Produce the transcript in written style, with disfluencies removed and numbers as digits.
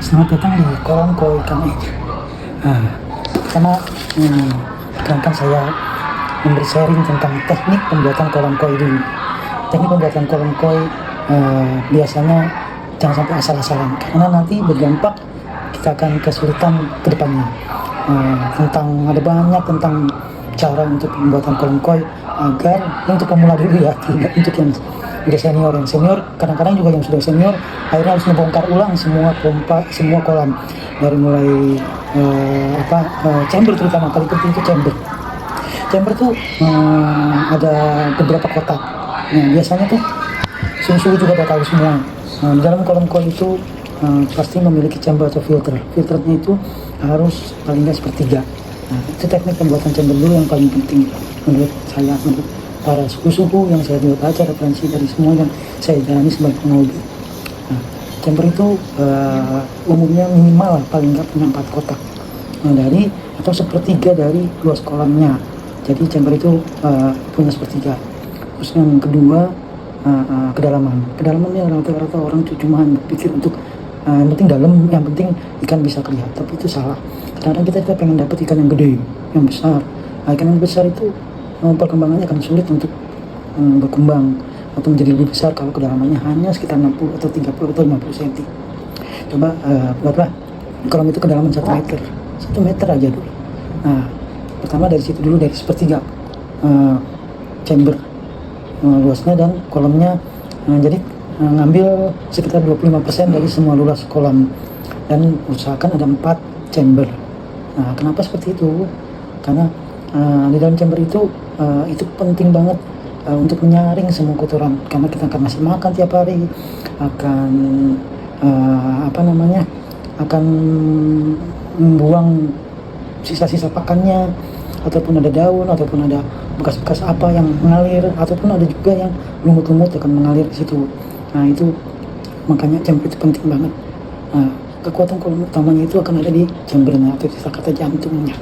Selamat datang di kolam koi kami. Pertama, perkenalkan saya memberi sharing tentang teknik pembuatan kolam koi dulu. Teknik pembuatan kolam koi biasanya jangan sampai asal-asalan, karena nanti berdampak kita akan kesulitan ke depannya. Ada banyak tentang cara untuk pembuatan kolam koi agar untuk pemula dulu ya, tidak untuk yang udah senior. Yang senior kadang-kadang juga yang sudah senior akhirnya harus membongkar ulang semua pompa, semua kolam dari mulai chamber, terutama paling penting itu chamber tuh ada beberapa kotak. Nah biasanya tuh suhu juga udah tahu semua. Di dalam kolam koi itu pasti memiliki chamber atau filternya itu harus paling nggak sepertiga. Nah, itu teknik pembuatan chamber dulu yang paling penting menurut saya, menurut para suhu-suhu yang saya baca referensi dari semua yang saya jalani sebagai penghobi. Nah, chamber itu umumnya minimal paling nggak punya 4 kotak dari atau sepertiga dari luas kolamnya. Jadi chamber itu punya sepertiga. Terus yang kedua kedalamannya rata-rata orang cuma berpikir untuk yang penting dalam, yang penting ikan bisa kelihatan, tapi itu salah. Kadang-kadang kita pengen dapat ikan yang gede, yang besar. Ikan yang besar itu perkembangannya akan sulit untuk berkembang atau menjadi lebih besar kalau kedalamannya hanya sekitar 60 atau 30 atau 50 cm. Coba buatlah kolam itu kedalaman 1 meter, 1 meter aja dulu. Nah, pertama dari situ dulu, dari sepertiga chamber luasnya dan kolamnya. Jadi ngambil sekitar 25% dari semua luas kolam dan usahakan ada 4 chamber. Nah, kenapa seperti itu? Karena di dalam chamber itu penting banget untuk menyaring semua kotoran, karena kita akan masih makan tiap hari, akan akan membuang sisa-sisa pakannya, ataupun ada daun, ataupun ada bekas-bekas apa yang mengalir, ataupun ada juga yang lumut-lumut akan mengalir di situ. Nah, itu makanya chamber itu penting banget. Kekuatan kolam utamanya itu akan ada di chambernya atau di kata jantungnya.